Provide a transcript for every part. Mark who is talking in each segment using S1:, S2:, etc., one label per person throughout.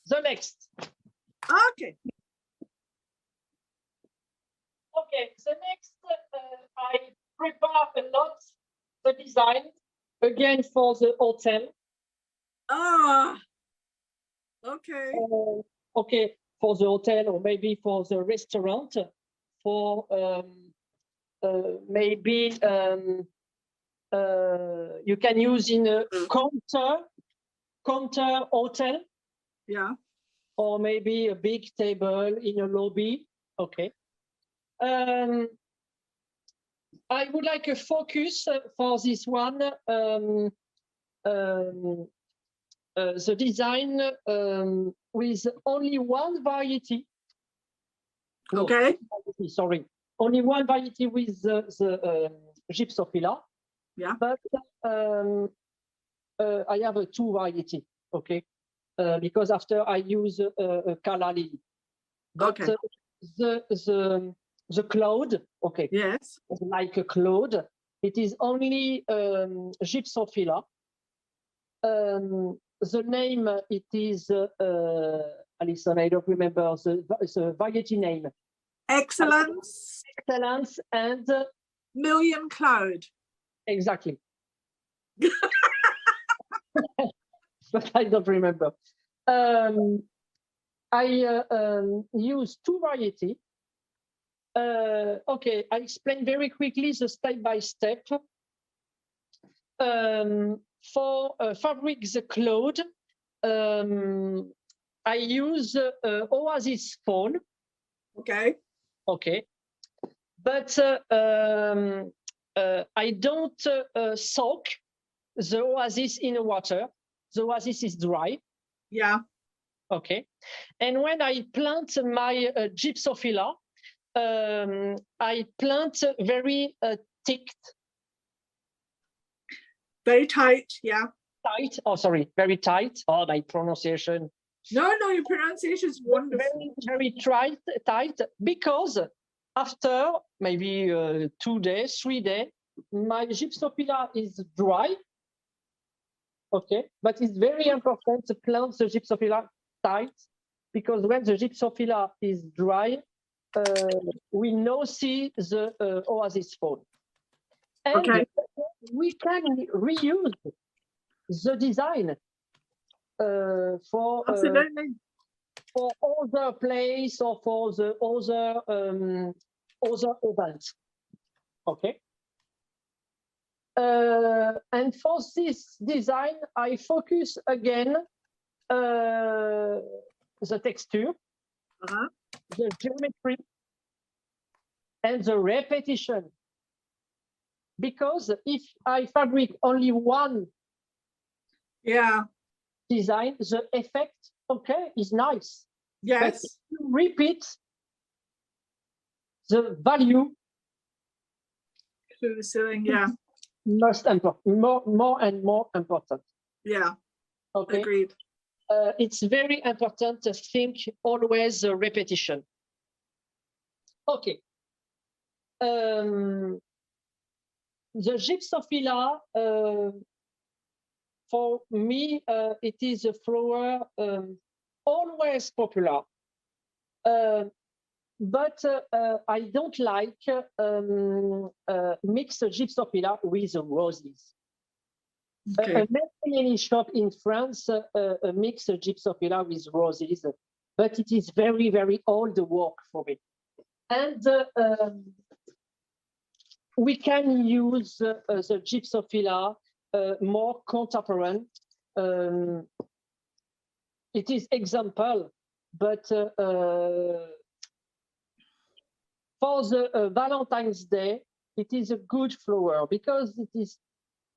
S1: The next.
S2: Okay.
S1: Okay, the next, I prepare a lot the design again for the hotel.
S2: Ah, okay.
S1: Okay, for the hotel or maybe for the restaurant, for maybe you can use in a counter hotel.
S2: Yeah.
S1: Or maybe a big table in a lobby. Okay. I would like a focus for this one. The design with only one variety. No,
S2: Okay.
S1: Sorry, only one variety with the Gypsophila.
S2: Yeah.
S1: But I have a two variety. Okay. Because after I use calla lily. But
S2: Okay.
S1: the cloud, okay.
S2: Yes.
S1: Like a cloud, it is only Gypsophila. The name it is Alison, I don't remember the variety name.
S2: XLENCE.
S1: XLENCE and
S2: Million Cloud.
S1: Exactly. But I don't remember. I use two varieties. Okay, I explain very quickly the step by step. For fabric the cloud, I use Oasis phone.
S2: Okay.
S1: Okay, but I don't soak the Oasis in water. The Oasis is dry.
S2: Yeah.
S1: Okay, and when I plant my Gypsophila, I plant very thick.
S2: Very tight. Yeah.
S1: Tight. Oh, sorry, very tight. Oh, my pronunciation.
S2: No, your pronunciation is wonderful.
S1: Very tight, because after maybe 2 days, 3 days, my Gypsophila is dry. Okay, but it's very important to plant the Gypsophila tight, because when the Gypsophila is dry, we no see the Oasis phone. And
S2: okay.
S1: We can reuse the design for
S2: Absolutely.
S1: For other place or for the other events. Okay. And for this design, I focus again the texture, the geometry, and the repetition. Because if I fabric only one design, the effect, okay, is nice.
S2: Yes.
S1: But if you repeat, the value
S2: to the ceiling, yeah.
S1: Most important, more and more important.
S2: Yeah.
S1: Okay.
S2: Agreed.
S1: It's very important to think always repetition. Okay. The Gypsophila, for me, it is a flower always popular. But I don't like mixed Gypsophila with roses.
S2: Okay.
S1: A many shop in France mix Gypsophila with roses, but it is very, very old work for me. And we can use the Gypsophila more contemporary. It is example, but for the Valentine's Day, it is a good flower because it is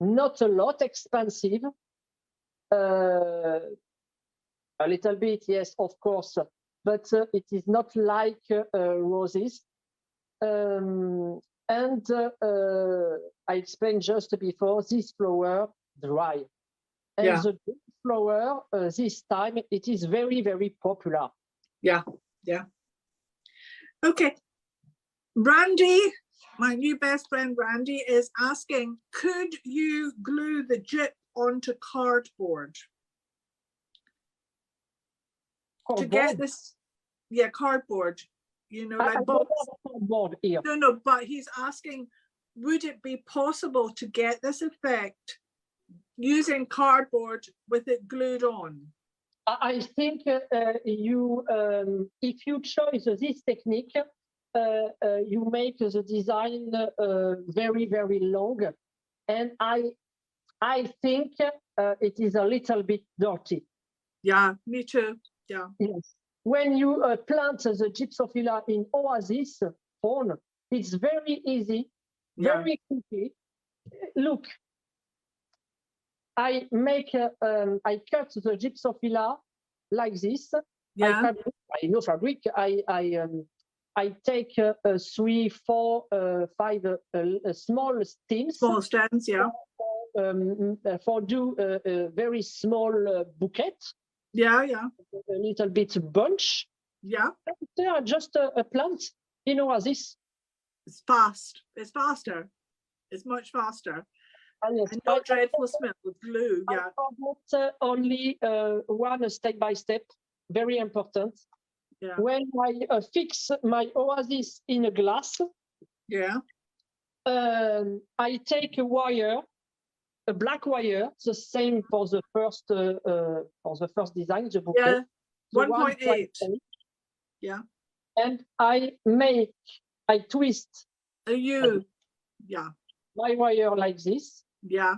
S1: not a lot expensive. A little bit, yes, of course, but it is not like roses. And I explained just before, this flower dry. And the flower, this time, it is very, very popular.
S2: Yeah, yeah. Okay. Brandy, my new best friend Brandy, is asking, could you glue the gyp onto cardboard? to get this, yeah, cardboard, you know,
S1: I
S2: like
S1: don't
S2: box.
S1: have a cardboard here.
S2: No, but he's asking, would it be possible to get this effect using cardboard with it glued on?
S1: I think you, if you choose this technique, you make the design very, very long, and I think it is a little bit dirty.
S2: Yeah, me too. Yeah.
S1: Yes. When you plant the Gypsophila in Oasis phone, it's very easy, very quickly. Look, I cut the Gypsophila like this.
S2: Yeah.
S1: I take 3, 4, 5 small stems.
S2: Small stems, yeah.
S1: For do a very small bouquet.
S2: Yeah, yeah.
S1: A little bit bunch.
S2: Yeah.
S1: They are just a plant in Oasis.
S2: It's fast. It's faster. It's much faster.
S1: Yes,
S2: and no dreadful smell of glue.
S1: I
S2: Yeah.
S1: forgot only one step by step, very important.
S2: Yeah.
S1: When I fix my Oasis in a glass,
S2: Yeah.
S1: I take a wire, a black wire, the same for the first design, the bouquet.
S2: Yeah. 1.8. Yeah.
S1: And I twist.
S2: Yeah.
S1: My wire like this.
S2: Yeah.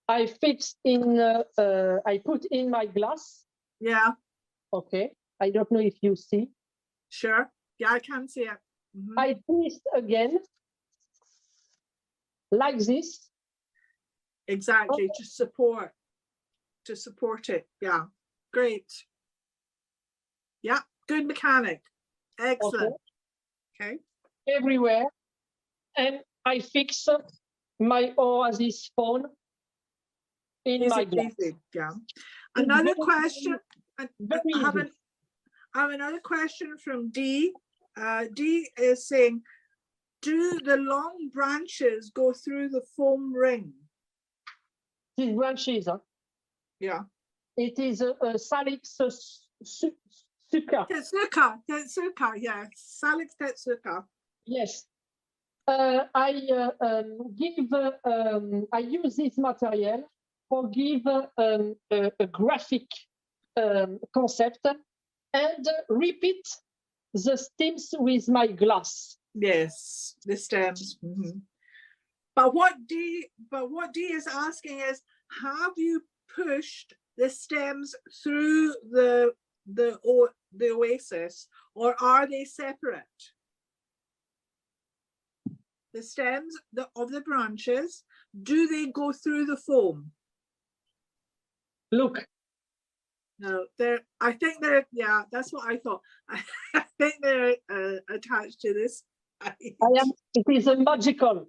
S1: I fix in. I put in my glass.
S2: Yeah.
S1: Okay. I don't know if you see.
S2: Sure. Yeah, I can see it. Mm-hmm.
S1: I twist again, like this.
S2: Exactly, to support it. Yeah, great. Yeah, good mechanic. Excellent. Okay.
S1: Everywhere. And I fix my Oasis phone in my glass.
S2: Easy. Yeah. Another question. I have another question from D. D is saying, do the long branches go through the foam ring?
S1: These branches,
S2: yeah.
S1: It is a Salix Tetsuka.
S2: Tetsuka, yeah. Salix Tetsuka.
S1: Yes. I use this material for give a graphic concept and repeat the stems with my glass.
S2: Yes, the stems. Mm-hmm. But what D is asking is, have you pushed the stems through the oasis, or are they separate? The stems of the branches, do they go through the foam?
S1: Look.
S2: No, I think they're, yeah, that's what I thought. I think they're attached to this.
S1: It is a magical.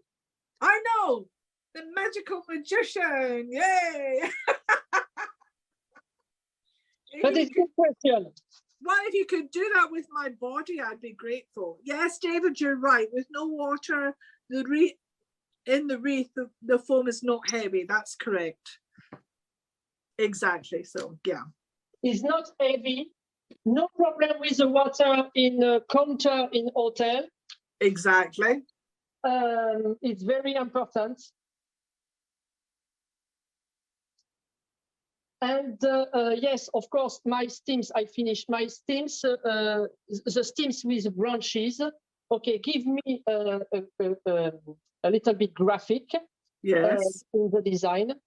S2: I know, the magical magician, yay!
S1: That is a good question.
S2: Well, if you could do that with my body, I'd be grateful. Yes, David, you're right. With no water, in the wreath, the foam is not heavy. That's correct. Exactly. So, yeah.
S1: It's not heavy. No problem with the water in a counter in hotel.
S2: Exactly.
S1: It's very important. And yes, of course, my stems, I finished my stems, the stems with branches. Okay, give me a little bit graphic,
S2: yes,
S1: in the design.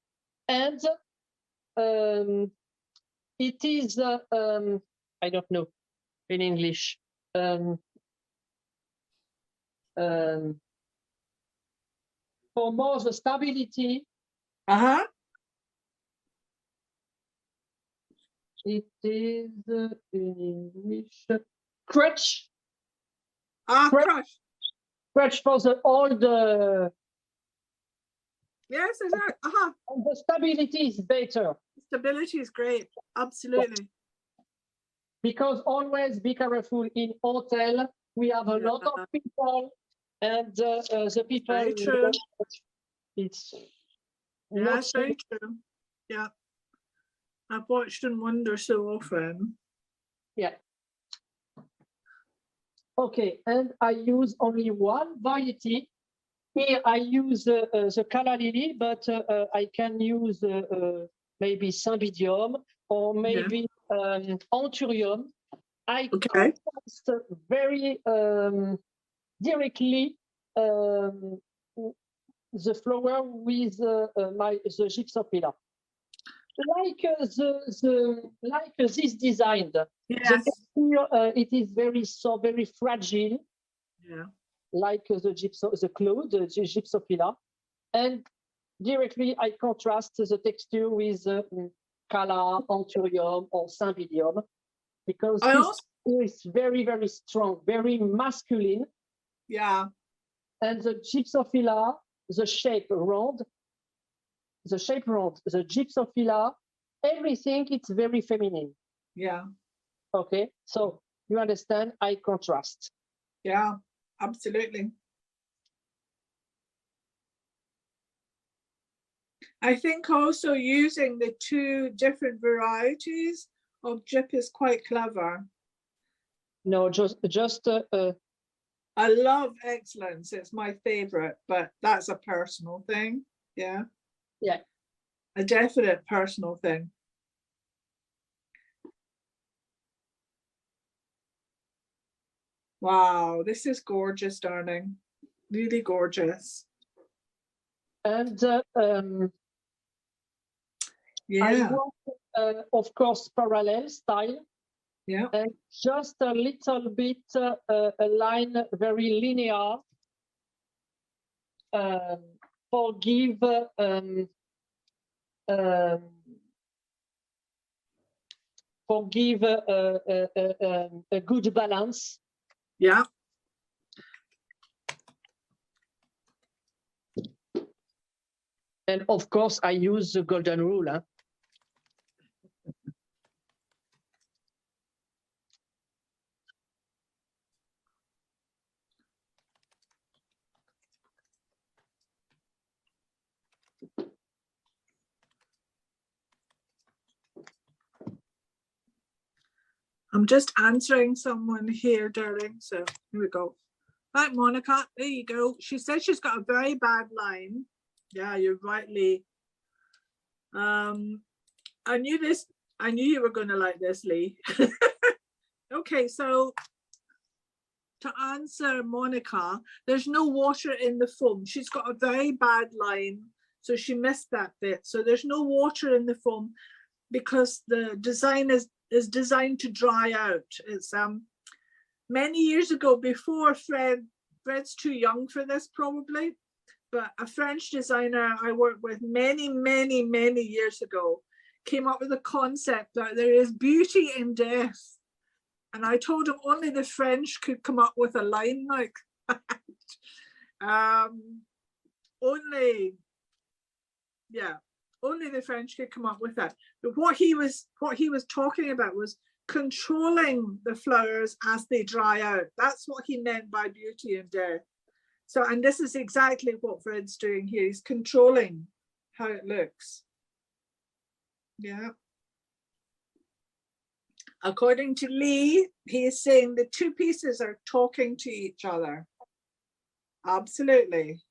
S1: And it is, I don't know in English. For more the stability.
S2: Uh-huh.
S1: It is in English. Crutch.
S2: Crutch.
S1: Crutch for the old.
S2: Yes, exactly. Uh-huh.
S1: And the stability is better.
S2: Stability is great. Absolutely.
S1: Because always be careful in hotel. We have a lot of people, and the people.
S2: Very true.
S1: It's
S2: that's very true. Yeah. I've watched and wonder so often.
S1: Yeah. Okay, and I use only one variety. Here I use the calla lily, but I can use maybe cymbidium or maybe anthurium. I
S2: Okay.
S1: contrast very directly the flower with the gypsophila. Like this design,
S2: Yes.
S1: the texture, it is very fragile.
S2: Yeah.
S1: Like the cloud, the gypsophila, and directly I contrast the texture with calla, anthurium, or cymbidium, because this is very strong, very masculine.
S2: Yeah.
S1: And the gypsophila, the shape round, the gypsophila, everything, it's very feminine.
S2: Yeah.
S1: Okay, so you understand, I contrast.
S2: Yeah, absolutely. I think also using the two different varieties of gyp is quite clever.
S1: No, just
S2: I love XLENCE, it's my favorite, but that's a personal thing. Yeah.
S1: Yeah.
S2: A definite personal thing. Wow, this is gorgeous, darling. Really gorgeous.
S1: And
S2: yeah,
S1: I work, of course, parallel style.
S2: Yeah.
S1: And just a little bit a line very linear. Forgive a good balance.
S2: Yeah.
S1: And of course, I use the golden rule. Huh?
S2: I'm just answering someone here, darling. So here we go. Right, Monica, there you go. She says she's got a very bad line. Yeah, you're rightly. I knew this. I knew you were going to like this, Lee. Okay, so to answer Monica, there's no water in the foam. She's got a very bad line, so she missed that bit. So there's no water in the foam because the design is designed to dry out. It's many years ago, before Fred's too young for this probably, but a French designer I worked with many years ago came up with a concept that there is beauty in death. And I told him only the French could come up with a line like that. Only the French could come up with that. But what he was talking about was controlling the flowers as they dry out. That's what he meant by beauty and death. So, and this is exactly what Fred's doing here. He's controlling how it looks. Yeah. According to Lee, he is saying the two pieces are talking to each other. Absolutely.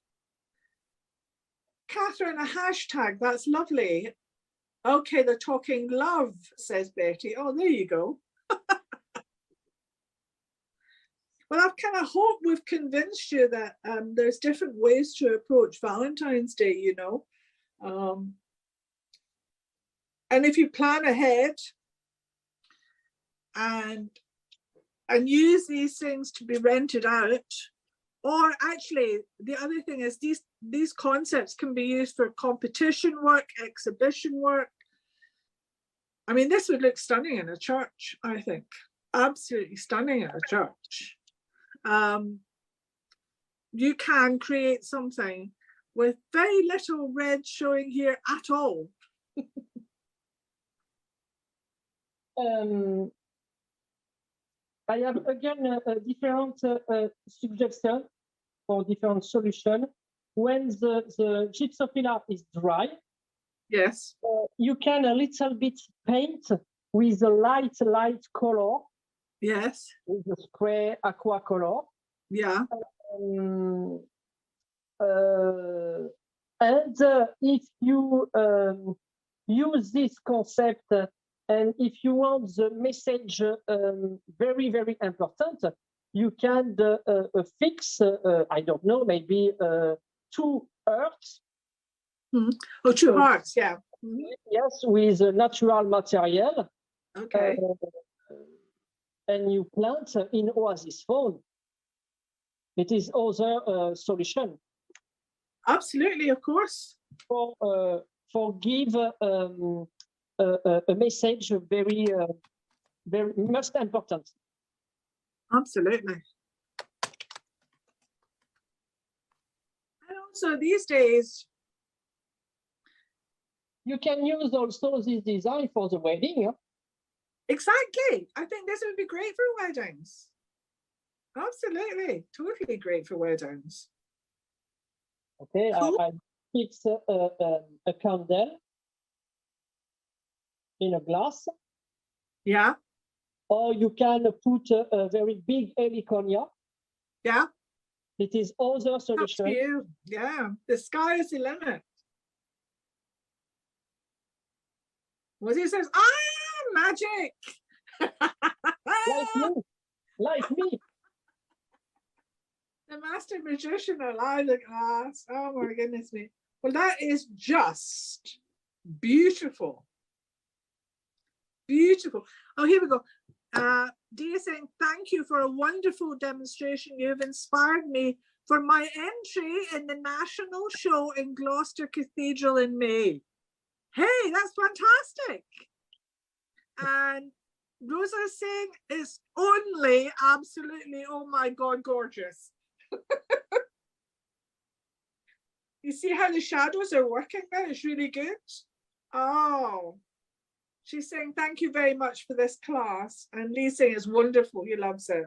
S2: Catherine, a hashtag, that's lovely. Okay, they're talking love, says Betty. Oh, there you go. Well, I've kind of hoped we've convinced you that there's different ways to approach Valentine's Day, you know. And if you plan ahead and use these things to be rented out, or actually the other thing is these concepts can be used for competition work, exhibition work. I mean, this would look stunning in a church, I think. Absolutely stunning in a church. You can create something with very little red showing here at all.
S1: I have again a different suggestion for different solution. When the gypsophila is dry,
S2: yes,
S1: you can a little bit paint with a light color
S2: Yes.
S1: with the spray aqua color.
S2: Yeah.
S1: If you use this concept and if you want the message very, very important, you can fix, I don't know, maybe 2 hearts.
S2: Oh, 2 hearts, yeah.
S1: Yes, with a natural material.
S2: Okay.
S1: And you plant in oasis phone. It is other solution.
S2: Absolutely, of course.
S1: For give a message very, very most important.
S2: Absolutely. And also these days,
S1: you can use also this design for the wedding. Yeah?
S2: Exactly. I think this would be great for weddings. Absolutely. Totally great for weddings.
S1: Okay, cool. I fix a candle in a glass.
S2: Yeah.
S1: Or you can put a very big heliconia.
S2: Yeah.
S1: It is other solution.
S2: Up to you. Yeah. The sky is the limit. What he says, magic.
S1: Like me. Like me.
S2: The master magician alive the glass. Oh my goodness me. Well, that is just beautiful. Beautiful. Oh, here we go. Dia saying, thank you for a wonderful demonstration. You've inspired me for my entry in the national show in Gloucester Cathedral in May. Hey, that's fantastic. And Rosa is saying it's only absolutely, oh my God, gorgeous. You see how the shadows are working there? It's really good. Oh, she's saying thank you very much for this class. And Lee's saying it's wonderful. He loves it.